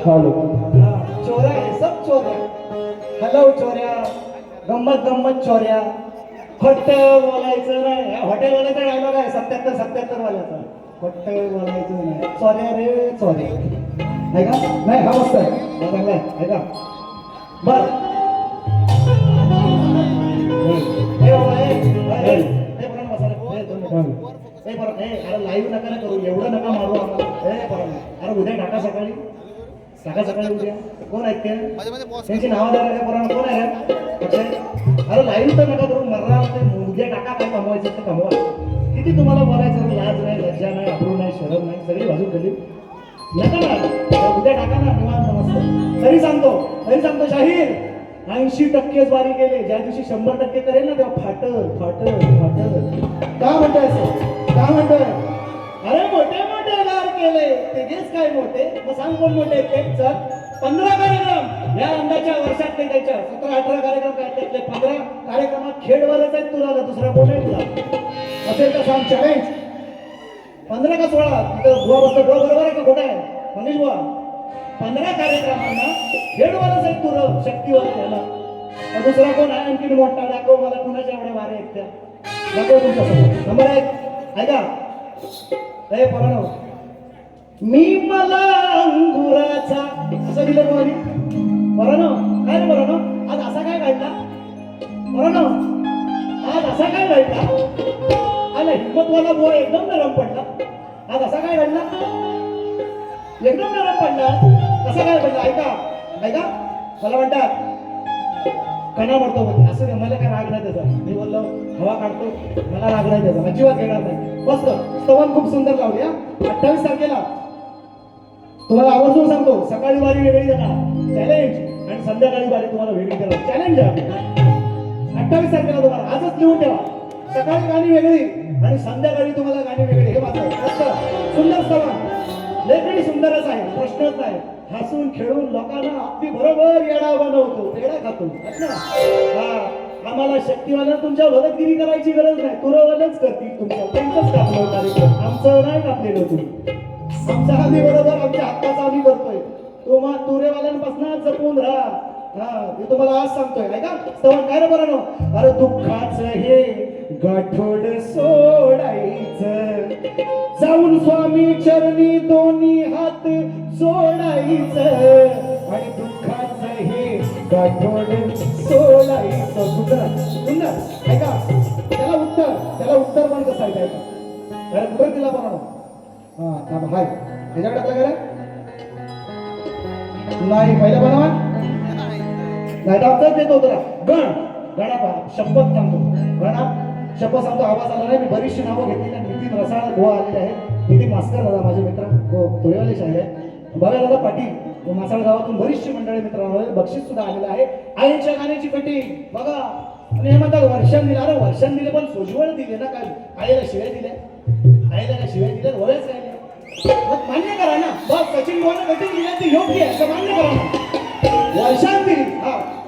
चालू चोरा है सब चोऱ्या. हॅलो चोऱ्या, गंमत गंमत चोऱ्या. खोट बोलायचं नाही. हॉटेलवाल्याचा डायलॉग आहे 77 वाल्याचा. खोट बोलायचं नाही. चोऱ्या रे चोऱ्या. ऐका नाही हा मस्त आहे, हा चांगला आहे. ऐका बर अरे लाईव्ह नका ना करू, एवढं नका मारू आम्हाला. अरे उद्या टाका सकाळी सकाळी उद्या. कोण ऐकते त्यांची नावं द्या काय पोरांना, कोण आहे अरे लाईव्ह तर नका करू, मरणार ते. उद्या टाका, काय कमवायचं ते कमवा. किती तुम्हाला बोलायचं, लाज नाही, लज्जा नाही, अब्रू नाही, शरम नाही, सगळी बाजू गेली. नका ना, उद्या टाका ना निवांत मस्त. तरी सांगतो शाहीर 80% वारी केले. ज्या दिवशी 100% करेल ना तेव्हा फाटल. का म्हणतोय असं, का म्हणतोय? अरे मोठे गार केले तेच काय मोठे. मग सांग कोण मोठे ते. चल 15 कार्यक्रम या यंदाच्या वर्षात ते त्याच्या 17-18 कार्यक्रम काय त्यातले 15 कार्यक्रमात खेळवायलाच आहेत तुला, दुसरा कोण आहे तुला असेल तर सांग. चॅलेंज 15 का 16 तिथं बुवा बसतो. बुवा बरोबर आहे का खोटा आहे मनीष बुवा? 15 कार्यक्रमांना खेळवायलाच आहेत तुला, शक्तीवर त्याला. दुसरा कोण आहे आणखी मोठा? दाखव मला कुणाच्या एवढ्या वारे आहेत त्या. दाखव तुमच्या समोर. नंबर 1 ऐका. हे पोरांनो, मी मला अंगुराचा असं दिलं कोणी? पोरांनो काय रे पोरांनो, आज असा काय घडला? पोरांनो आज असा काय घडला? आला हिंमतवाला बुवा एकदम नरम पडला. आज असा काय घडला? एकदम नरम पडला. कसा काय पडला? ऐका मला म्हणतात कणा म्हणतो म्हणजे असं नाही. मला काय राग नाही त्याचा. मी बोललो हवा काढतो, मला राग नाही त्याचा, अजिबात घेणार नाही. मस्त स्तवन खूप सुंदर लावली. 28 तारखेला तुम्हाला आवर्जून सांगतो, सकाळी वारी वेगळी देणार चॅलेंज आणि संध्याकाळी वारी तुम्हाला वेगळी देणार चॅलेंज आहे. 28 तारखेला तुम्हाला आजच लिहून ठेवा. सकाळी गाणी वेगळी आणि संध्याकाळी तुम्हाला गाणी वेगळी. हे माझं मस्त सुंदर स्तवन. लेखणी सुंदरच आहे, प्रश्नच नाही. हसून खेळून लोकांना आपली बरोबर येडा बनवतो, पेढा खातो. आम्हाला शक्तीवाला तुमच्या भगतगिरी करायची गरज नाही. तुरवलच करतील तुमच्या, त्यांचंच कापलं कार्यक्रम. आमचं नाही कापलेलं तुम्ही. आमचा आम्ही बरोबर आमच्या हक्काचा आम्ही करतोय. तुम्हाला तुरेवाल्यांपासून जपून राहा. हे तुम्हाला आज सांगतोय. ऐका स्तवन काय रे बरं. अरे दुःखाचं हे गाठोड सोडायचं, जाऊन स्वामी चरणी दोन्ही हात जोडायचं आणि दुःखाचं हे गाठोड सोडायचं. सुंदर ऐका. त्याला उत्तर पण कसं आहे ऐका. उत्तर दिला बरं. हाय त्याच्याकडे टाकलं का नाही? पहिला बनवा नाही तर देतो तुला. गणा शपथ सांगतो. शपथ सांगतो. आवाज आला नाही. मी बरीचशी नावं घेतली. नितीन रसाळ गोवा आलेले आहेत. नितीन मास्कर दादा माझे मित्र तोरेवाले शाहीर आहे. बघा दादा पाटील मासाळ गावातून बरीचशी मंडळी मित्रांनो. बक्षीस सुद्धा आलेलं आहे. आईच्या गाण्याची कटिंग बघा. आणि हे म्हणतात वर्षान दिलं. अरे वर्षान दिले पण सोजवळ दिले ना. काय आईला शिवाय दिल्या? आईला काय शिवाय दिल्या? वळच काय मान्य करा ना. बस सचिन बोलणं कटिंग दिल्या ती योग्य आहे असं मान्य करा ना. वर्षान दिली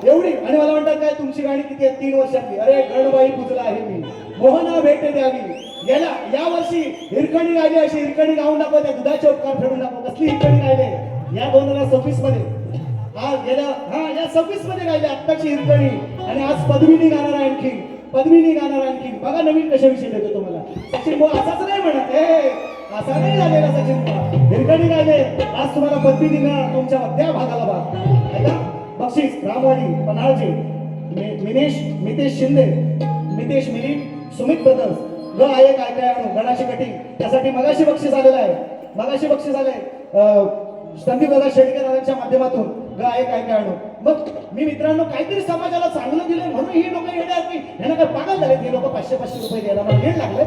एवढी. आणि मला म्हणतात काय तुमची गाणी किती आहेत? 3 वर्षातली. अरे गणबाई पुजला आहे मी, मोहना भेट द्यावी. या वर्षी हिरकणी गायली. अशी हिरकणी गाऊन दाखव. त्या दुधाचे उपकार फेडून दाखव. कसली हिरकणी गायले या 2026 मध्ये. आज गेल्या या 26 मध्ये गायले आत्ताची हिरकणी. आणि आज पद्मिनी गाणार आहे आणखी. बघा नवीन कशाविषयी देतो तुम्हाला. सचिन भाऊ असाच नाही म्हणत. असा नाही झालेला सचिन भाऊ. हिरकणी गायले. आज तुम्हाला पद्मिनी गाणार तुमच्या त्या भागाला भाग. ऐका बक्षीस रामवाडी पन्हाळचे मितेश शिंदे, मितेश मिलिंद, सुमित ब्रदर्स. आहे काय आणू गणाची कटिंग. त्यासाठी मगाशी बक्षीस आलेलं आहे. संदीप दादा शेडकर दादांच्या माध्यमातून आहे काय आणू. मग मी मित्रांनो काहीतरी समाजाला चांगलं दिलं म्हणून ही लोक येणार की ह्यांना काय पागल झाले. ही लोक 500-500 रुपये द्यायला मला वेळ लागले.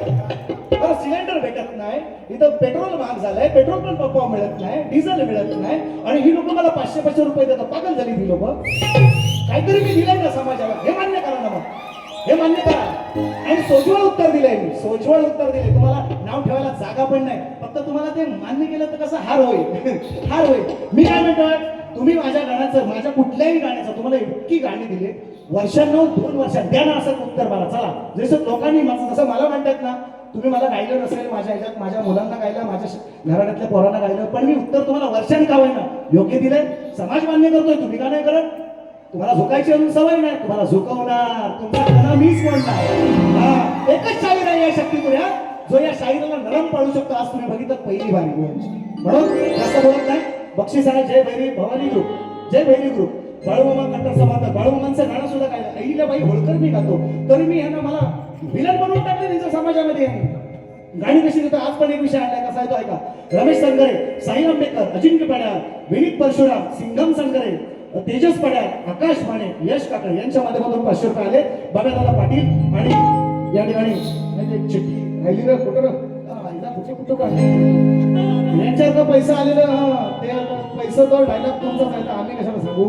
बरं सिलेंडर भेटत नाही इथं. पेट्रोल महाग झालंय. पेट्रोल पण पंपावर मिळत नाही, डिझेल मिळत नाही. आणि ही लोक मला 500-500 रुपये देतात. पागल झाली ही लोक. काहीतरी मी दिलंय ना समाजाला. हे मान्य करा ना. मग हे मान्य करा. आणि सोज्वळ उत्तर दिलंय मी. तुम्हाला नाव ठेवायला जागा पण नाही. फक्त तुम्हाला ते मान्य केलं तर कसं हार होईल. मी काय म्हणतोय, तुम्ही माझ्या गाण्याचं, माझ्या कुठल्याही गाण्याचं तुम्हाला इतकी गाणी दिली वर्षांनो 2 वर्षात द्या ना असं उत्तर मला. चला जसं लोकांनी जसं मला म्हणतात ना तुम्ही मला गायलं नसेल माझ्या ह्याच्यात माझ्या मुलांना गायलं माझ्या घराण्यातल्या पोरांना गायलं पण मी उत्तर तुम्हाला वर्षांनी का होईना योग्य दिलंय समाज मान्य करतोय तुम्ही का नाही करत तुम्हाला झुकायची अजून सवय नाही तुम्हाला झुकवणार तुमचा कणा मीच म्हणणार हा एकच शाहीर आहे या शक्तीपुऱ्या जो या शाहिराला नरम पाडू शकतो आज तुम्ही बघितलं पहिली बारी म्हणून जास्त बोलत नाही बक्षीस आहे जय भैरी भवानी ग्रुप जय भैरी ग्रुप बाळूमामा कट्टर समांतर बाळूमामांचं गाणं सुद्धा काय अहिल्याबाई होळकर मी गातो तरी मी यांना मला विलन बनवून टाकले त्यांच्या समाजामध्ये गाणी कशी देतो आज पण एक विषय आणलाय कसा आहे तो ऐका रमेश संगरे साई आंबेडकर अजिंक्य पड्याळ विनीत परशुराम सिंगम संगरे तेजस पड्याळ आकाश माने यश काका यांच्या माध्यमातून 500 रुपये आले बाबादादा पाटील आणि या ठिकाणी चिठ्ठी राहिली ना कुठं कुठं काढले यांच्यावर पैसा आलेला ते पैसा तो डायलॉग तुमचा जायचा आम्ही कशाला सांगू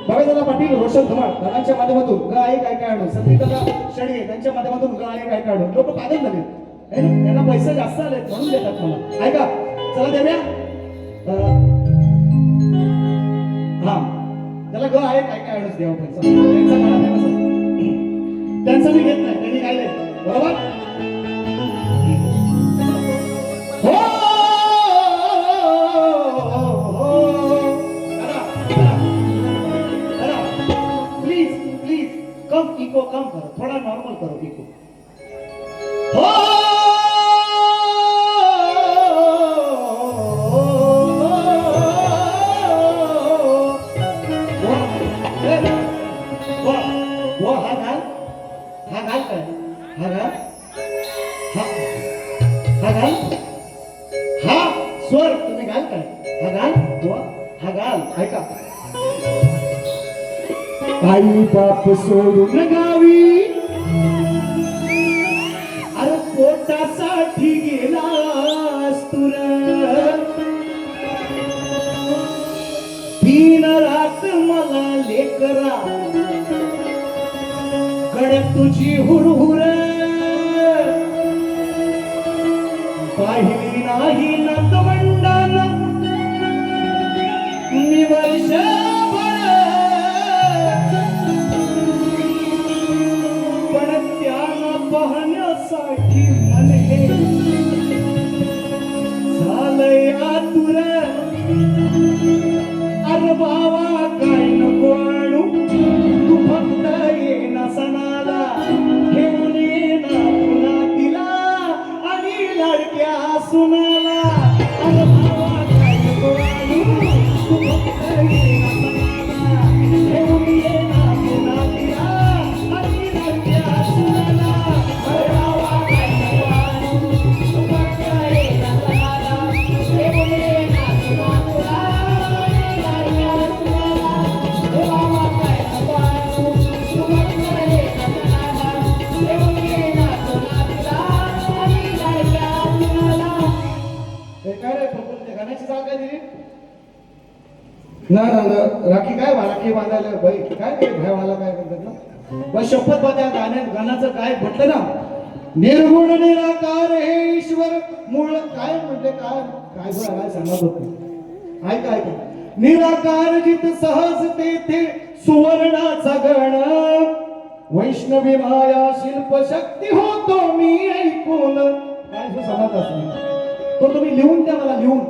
बाबादादा पाटील रोशन धुमाळ दादांच्या माध्यमातून ग आहे काय काय आणून संगीताला शेडगे त्यांच्या माध्यमातून ग आहे काय काय आणून लोक पागल झाले त्यांना पैसे जास्त आले म्हणून देतात मला ऐका चला देव्या हा त्याला ग आहे काय काय आणून द्यावं त्यांचा गाणं द्यावा सर त्यांचं मी घेत नाही त्यांनी गायले बरोबर कम इको कम करो थोड़ा नॉर्मल करो इको हो वो हा गाल काय हा गाल हा गाल हा स्वर तुम्ही गाल काय हा गाल वो हा गाल ऐका आई बाप सोडून गावी अरे पोटासाठी गेलास तुर तीन रात मला लेकरा कडे तुझी हुरहुर पाहिली नाही नातवंडाला मी वर्ष पाहण्यासाठी मन हे झालंय आतुर अरे बाबा काय नको आणू तू फक्त ये ना सणाला घेऊन ये ना पुन्हा तिला आणि लाडक्या सुनाला अरे बाबा काय नको आणू तू फक्त ये ना सणाला घेऊन ये ना पुन्हा तिला आणि लाडक्या सुनाला ना राखी काय राखी बांधायला बाई काय भाईवाला काय म्हणतात ना बस शपथ बा त्या गाण्याचं काय म्हटलं ना निर्गुण निराकार हे ईश्वर मूळ काय म्हटले काय काय काय सांगत होते ऐका ऐका निराकार जित सहज तेथे सुवर्णाचा गण वैष्णवी माया शिल्प शक्ती होतो मी ऐकून काय समजत असं तो तुम्ही लिहून द्या मला लिहून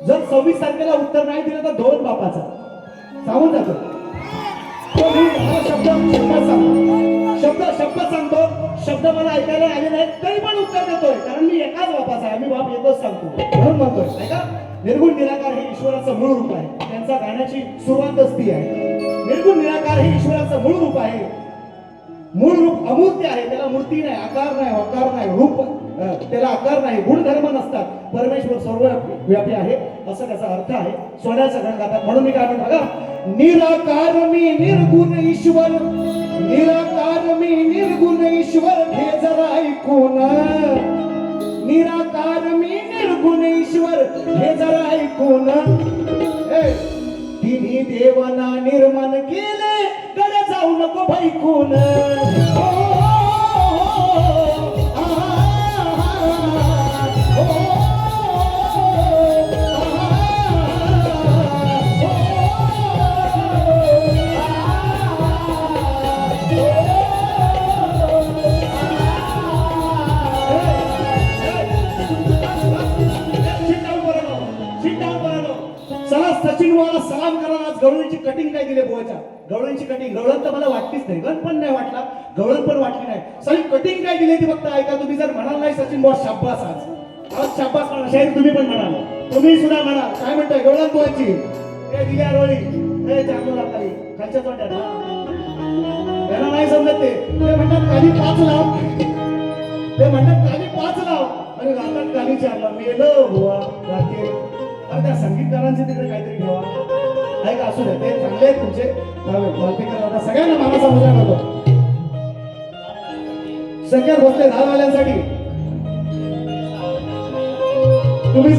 जर 26 तारखेला उत्तर नाही दिलं तर दोन बापाचा सांगून जातो शब्द सांगतो शब्द मला ऐकायला आले नाहीत तरी पण उत्तर देतोय कारण मी एकाच बापाचा आहे मी बाप एकच सांगतो म्हणून म्हणतोय ऐका निर्गुण निराकार हे ईश्वराचं मूळ रूप आहे त्यांचा गाण्याची सुरुवातच ती आहे निर्गुण निराकार हे ईश्वराचं मूळ रूप आहे मूळ रूप अमूर्त आहे त्याला मूर्ती नाही आकार नाही वकार नाही रूप त्याला आकार नाही गुणधर्म नसतात परमेश्वर सर्व व्यापी आहे असं त्याचा अर्थ आहे सोन्याचा गण गातात म्हणून मी काय म्हणतो बघा निराकार मी निर्गुण ईश्वर निराकार मी निर्गुण ईश्वर हे जरा ऐकून निराकार मी निर्गुण ईश्वर हे जरा ऐकून तिन्ही देवांना निर्माण केले कडे जाऊ नको भैकून बुवाला सलाम करायला आज गवळणीची कटिंग काय दिली बुवाच्या गवळणीची कटिंग गवळण तर मला वाटलीच नाही गण पण नाही वाटला गवळण पण वाटली नाही सगळी कटिंग काय दिली ती फक्त ऐका तुम्ही जर म्हणाल नाही सचिन बुवा शाब्बास आज शाब्बास म्हणा शाहीर तुम्ही पण म्हणाल तुम्ही सुद्धा म्हणाल काय म्हणताय गवळण बुवाची हे दिल्या रोळी हे चांगलं लागली खालच्या तोंड्यात त्यांना नाही समजत ते म्हणतात खाली 5 लाव ते म्हणतात खाली 5 लाव आणि राहतात खाली 4 लाव मेलो बुवा राहते अरे त्या संगीतकारांचे तिकडे काहीतरी ठेवा ऐका असू द्या ते चांगले आहेत तुमचे मालपेकर सगळ्यांना मानाचा मुद्रा करतो शंकर भोसले धारवाल्यांसाठी तुम्ही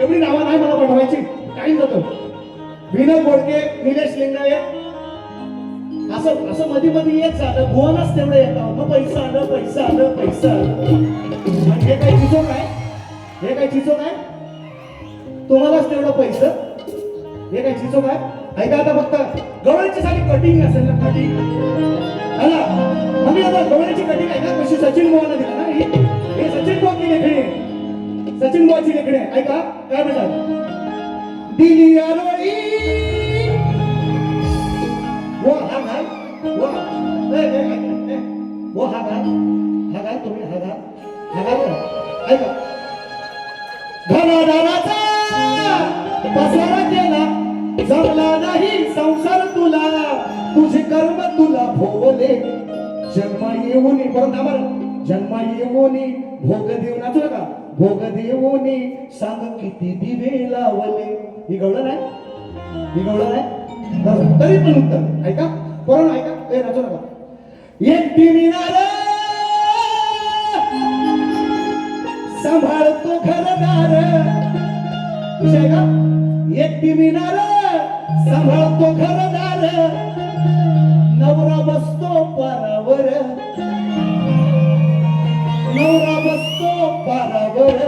एवढी नावं नाही मला पाठवायची टाइम जातो विनोद बोडके निलेश लिंगायत असं मध्ये मध्ये येत झालं भुवनच तेवढं येतं मग पैसा आलं पैसा आलं पैसा आलं आणि हे काय चिचो काय हे काय चिचो काय तुम्हालाच तेवढं पैसा हे काय चिचो काय ऐका आता फक्त गवळीची साडी कटिंग असेल ना कटिंग आला आम्ही आता गवळीची कटिंग आहे ना कशी सचिन बुवाने दिला ना हे सचिन बुवाची लेखणी सचिन बुवाची लेखणी ऐका काय म्हणतात दिली आरोळी वो हा घाल वो वो हा घाल तुम्ही हा घाल ऐका घरादाराचा पसारा केला जमला नाही संसार तुला तुझे कर्म तुला भोवले जन्मा येऊनी परत आम्हाला जन्मा येऊनी भोग देऊन नाचू नका भोग देऊनी सांग किती दिवे लावले ही गवळण आहे ही गवळण आहे तरी पण उत्तर ऐका परत ऐका ए नाचू नका एकटी मिनार सांभाळतो घरदार विषय का एकटी मिनार सांभाळतो घरदार नवरा बसतो पारावर नवरा बसतो पारावर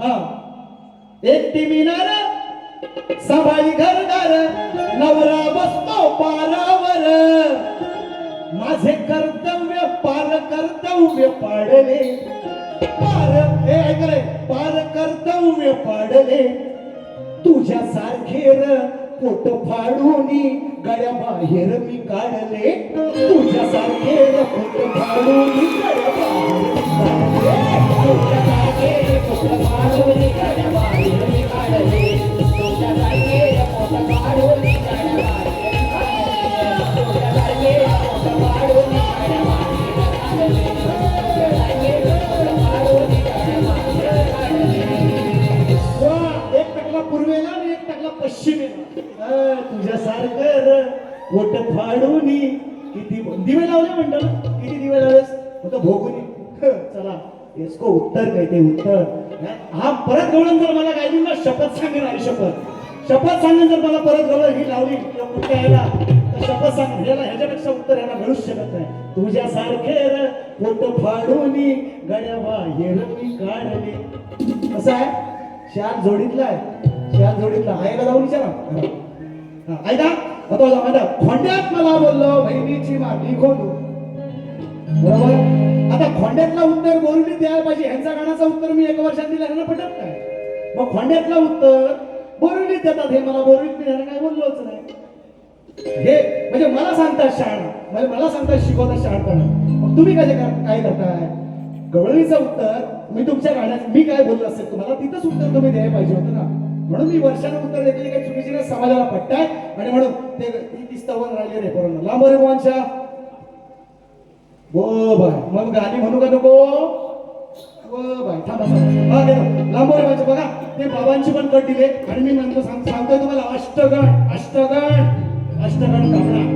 हा एकटी मिनार सांभाळी घरदार नवरा बसतो पारावर माझे कर्तव्य कर्तव्य पाडले पार हे ऐकलंय पार कर्तव्य पाडले तुझ्या सारखे पोट फाडून गळ्या बाहेर मी काढले तुझ्या सारखे पोट फाडून गळ्या बाहेर तुझ्या सारखे पोट फाडून गळ्या बाहेर मी काढले तुझ्या सारखे पोट फाडून गळ्या बाहेर तुझ्या सारखे पोट फाडून गळ्या बाहेर एक टाकला पूर्वेला आणि एक टाकला पश्चिमेला तुझ्यासारखं पोट फाडून किती दिवे लावले म्हणतात किती दिवे लावलेस होतं भोगुनी चला इसको उत्तर कहते उत्तर हा परत गवळण जर मला काय ना शपथ सांगेन आहे शपथ सांगेन जर मला परत गवळण ही लावली किंवा कुठे यायला तर शपथ सांगेन ह्याच्यापेक्षा उत्तर याला मिळूच शकत नाही तुझ्यासारखे पोट फाडून गड्या बाहेर मी काढले कसं आहे शाल जोडीतला आहे का जाऊन विचारा ऐका आता खोंड्यात मला बोललो बहिणीची मागणी खोंडू बरोबर आता खोंड्यातला उत्तर बोरुली द्यायला पाहिजे ह्यांचा गाण्याचं उत्तर मी 1 वर्षात दिलं ह्यांना पटत नाही मग खोंड्यातला उत्तर बोरुलीत देतात हे मला बोरुलीत मी ह्यांना काय बोललोच नाही हे म्हणजे मला सांगतात शाळा म्हणजे मला सांगतात शिकवतात शाळाकडनं मग तुम्ही काय करताय गवळणीचं उत्तर मी तुमच्या गाण्यात मी काय बोललो असेल तुम्हाला तिथंच उत्तर तुम्ही द्यायला पाहिजे होतं ना म्हणून मी वर्षानं उत्तर देते काही चुकीची नाही समाजाला पटताय आणि म्हणून ते ती स्तवन राहिले रे करून लांब रे मोहनच्या बो बाय मग गाणी म्हणू का नको बो बाय थांबा हा घेतो लांब रे मोहनच्या बघा ते बाबांची पण कट दिले आणि मी म्हणतो सांगतोय तुम्हाला अष्टगण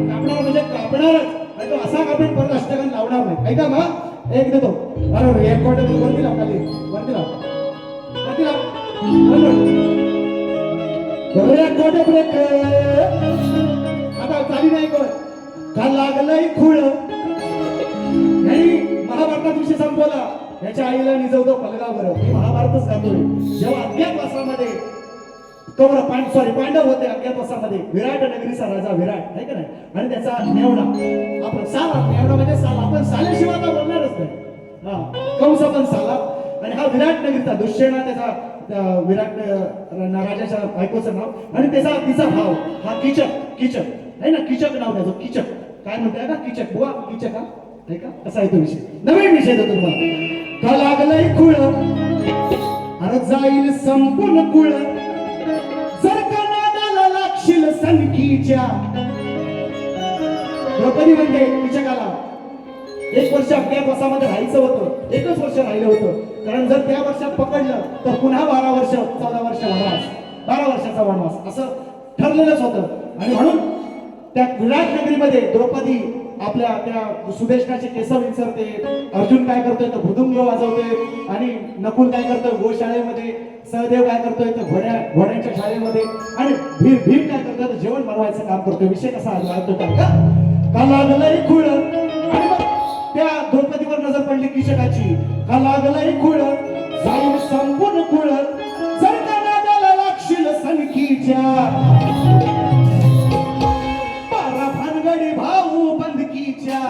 कापणार म्हणजे कापणारच आणि तो असा कापेन परत अष्टगण लावणार नाही ऐका मग एक देतो बरोबर एक कोट वरती लाव खाली वरती लाव एक कोट ब्रेक आता चाली नाही कोण का लागलंय खुळ नाही महाभारतात विषय संपवला याच्या आईला निजवतो पलगावर मी महाभारतच गातोय जेव्हा अज्ञातवासामध्ये पांडव होते अज्ञातवासामध्ये विराट नगरीचा राजा विराट आहे का नाही आणि त्याचा मेवणा आपण साला मेवणा म्हणजे साला आपण साल्याशिवाय आता बोलणारच नाही हा कंस पण साला आणि हा विराट नगरीचा दुष्येना त्याचा विराट राजाच्या बायकोचं नाव आणि त्याचा तिचा भाव हा कीचक आहे ना, कीचक नाव त्याचं, कीचक काय म्हणताय का, कीचक बुवा, कीचक हा आहे का, कसा आहे तो विषय, नवीन विषय देतो तुम्हाला. का लागलंय खुळ अरे जाईल संपूर्ण कुळ, जर का नादाला लागशील सनकीच्या. द्रौपदी म्हणजे कीचकाला 1 वर्ष अज्ञातवासामध्ये राहायचं होतं, 1च वर्ष राहिलं होतं, कारण जर त्या वर्षात पकडलं तर पुन्हा 12 वर्ष 14 वर्ष वनवास, 12 वर्षाचा वनवास असं ठरलेलंच होतं. आणि म्हणून त्या विराट नगरीमध्ये द्रौपदी आपल्या त्या सुदेशनाचे केस विंचरते, अर्जुन काय करतोय तर मृदुंग वाजवतोय, आणि नकुल काय करतोय गोशाळेमध्ये, सहदेव काय करतोय तर घोड्यांच्या शाळेमध्ये, आणि भीम काय करतोय तर जेवण बनवायचं काम करतोय. विषय कसा आला का लागलंय खुळ, आणि मग त्या द्रौपदीवर नजर पडली कीचकाची. का लागलंय खुळ जाईल संपूर्ण कुळ, जर का नादाला लागशील सनकीच्या. पारा भानगडी भाऊ बंदकीच्या,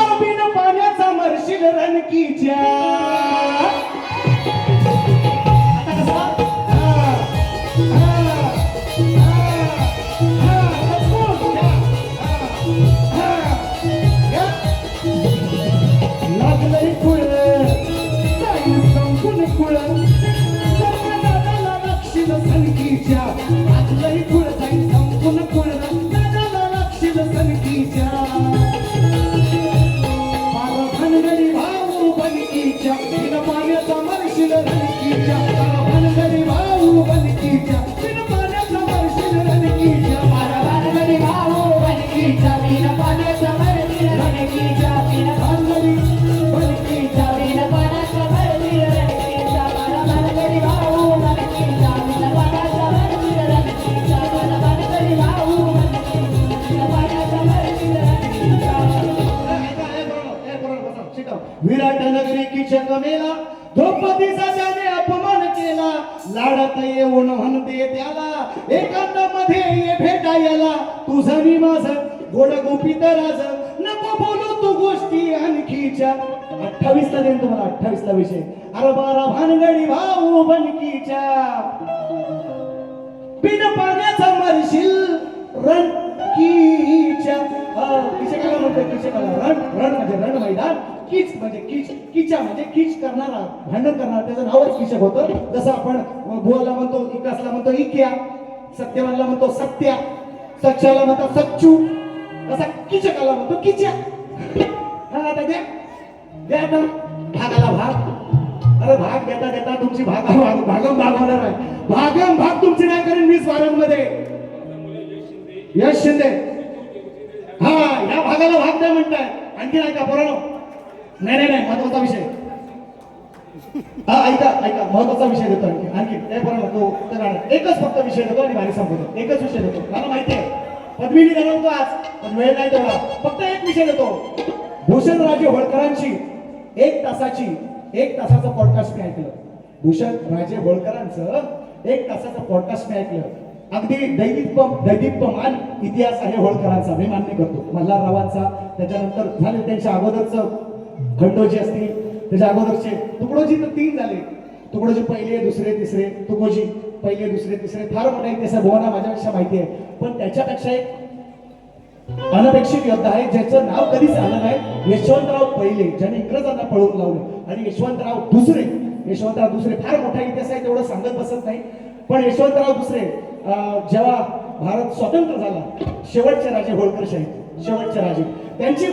अरबीन पाण्याचा मरशील रणकीच्या. लागलंय कुळ जाईल संपूर्ण कुळ, लागशील सनकीच्या. लागलंय कुळ जाईल संपूर्ण कुळ, सनकीच्या. पारा भानगडी भाऊ बंदकीच्या, बिन पाण्याचा मरशील रणकीच्या. पारा भानगडी भाऊ बंदकीच्या, बिन पाण्याचा मरशील रणकीच्या. पारा भानगडी भाऊ बंदकीच्या, बिन पाण्याचा मरशील रणकीच्या. बिन भानगडी बंदकीच्या, बिन पाण्याचा मरशील रणकीच्या. पारा भानगडी भाऊ बंदकीच्या, बिन पाण्याचा मरशील रणकीच्या. पारा भानगडी भाऊ विराट नगरी कीचक मेला, द्रौपदीचा त्याने अपमान केला. लाडात येऊन म्हणते त्याला, एकांतामध्ये ये भेटायला. तुझं मी माझं गोड गोपीत राज, नको बोलू तू गोष्टी आणखीच्या. 28 ला देईन तुम्हाला, 28 ला विषय. अरे बारा भानगडी भाऊ बनकीच्या, बिन पाण्याचा मरशील रणकीच्या. किचकाला म्हणतो, किचकाला रण म्हणजे रण मैदान, कीच म्हणजे कीचा म्हणजे कीच करणारा, भांडण करणारा, त्याचं नावच कीचक होतं. जसं आपण बुवाला म्हणतो इकासला म्हणतो इक्या, सत्यवानला म्हणतो सत्या, सच्चाला म्हणतो सच्चू, तसा कीचकाला म्हणतो कीच्या. हा आता द्या आता भागाला भाग. अरे भाग देता देता तुमची भागम भाग होणार आहे. भागम भाग तुमची नाही करेन मी स्वारांमध्ये. यश शिंदे हा या भागाला भाग द्या म्हणताय. आणखी नाही का पोरांनो? नाही महत्वाचा विषय. हा ऐका महत्वाचा विषय देतो आणखी काय पोरांनो, तो एकच फक्त विषय देतो आणि भारी संपवतो. एकच विषय देतो, मला माहिती आहे पद्मिनी बनवतो आज, पण वेळ नाही तेवढा. फक्त एक विषय देतो. भूषण राजे होळकरांची 1 तासाचं पॉडकास्ट मी ऐकलं. भूषण राजे होळकरांचं 1 तासाचं पॉडकास्ट मी ऐकलं. अगदी दैदिप्यमान इतिहास आहे होळकरांचा, मी मान्य करतो. मल्हाररावांचा, त्याच्यानंतर झाले त्यांच्या अगोदरचं खंडोजी असतील, त्याच्या अगोदरचे तुकडोजी तर 3 झाले. तुकडोजी पहिले, दुसरे, तिसरे, तुकोजी पहिले, दुसरे, तिसरे. फार मोठा इतिहास आहे, भुवाना माझ्यापेक्षा माहिती आहे. पण त्याच्यापेक्षा एक अनपेक्षित योद्धा आहे ज्याचं नाव कधीच आलं नाही. यशवंतराव पहिले, ज्याने इंग्रजांना पळवून लावलं, आणि यशवंतराव दुसरे. फार मोठा इतिहास आहे, तेवढं सांगत बसत नाही. पण यशवंतराव दुसरे जेव्हा भारत स्वतंत्र झाला, शेवटचे राजे होळकरशाही, शेवटचे राजे, त्यांची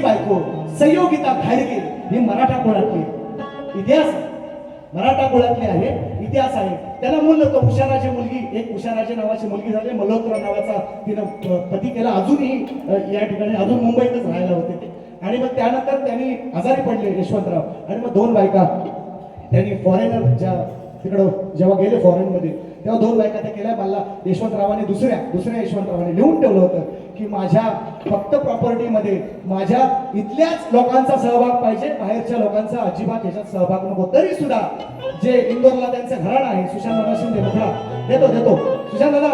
बायको संयोगिता घाडगे ही मराठा कुळातली इतिहास, मराठा कुळातली आहे, इतिहास आहे. त्याला मूल नव्हतं. उषाराची मुलगी, एक उषाराची नावाची मुलगी झाली, मल्होत्रा नावाचा तिनं पती केला. अजूनही या ठिकाणी अजून मुंबईतच राहायला होते ते. आणि मग त्यानंतर त्यांनी आजारी पडले यशवंतराव, आणि मग 2 बायका त्यांनी फॉरेनर तिकडं जेव्हा गेले फॉरेनमध्ये, तेव्हा 2 बायका त्या केल्या. मला यशवंतरावाने दुसऱ्या यशवंतरावाने लिहून ठेवलं होतं की माझ्या फक्त प्रॉपर्टीमध्ये माझ्या इथल्याच लोकांचा सहभाग पाहिजे, बाहेरच्या लोकांचा अजिबात याच्यात सहभाग नको. तरी सुद्धा जे इंदोरला त्यांचं घराणं आहे, सुशांत दादा शिंदे, देतो सुशांत दादा,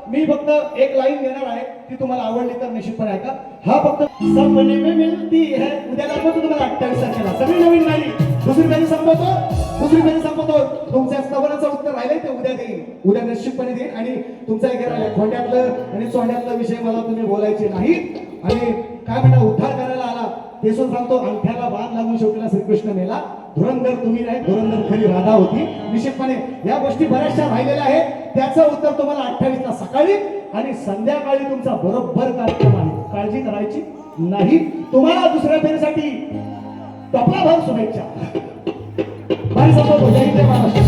मी फक्त एक लाईन देणार आहे, ती तुम्हाला आवडली तर निश्चितपणे ऐका. हा फक्त सपने में मिलती है उद्या दाखवतो तुम्हाला 28 तारखेला सगळी नवीन गाणी. दुसरी फेरी संपवतो. तुमच्या स्तवनाचं उत्तर राहिलंय ते उद्या देईल. उद्या निश्चितपणे देईल. आणि तुमचा एक राहिला खोंड्यातलं आणि सोंड्यातलं विषय मला तुम्ही बोलायचे नाही. आणि काय म्हणता उद्धार करायला आला ते सुद्धा सांगतो. अंगठ्याला बाण लागून शेवटीला श्रीकृष्ण मेला. धुरंधर तुम्ही नाही, धुरंधर खरी राधा होती. निश्चितपणे या गोष्टी बऱ्याचशा राहिलेल्या आहेत. त्याचं उत्तर तुम्हाला 28 ला सकाळी आणि संध्याकाळी तुमचा बरोबर कार्यक्रम आहे. काळजी करायची नाही. तुम्हाला दुसऱ्या फेरीसाठी टपला भर शुभेच्छा. भारी संपवतो. जय हिंद महाराष्ट्र.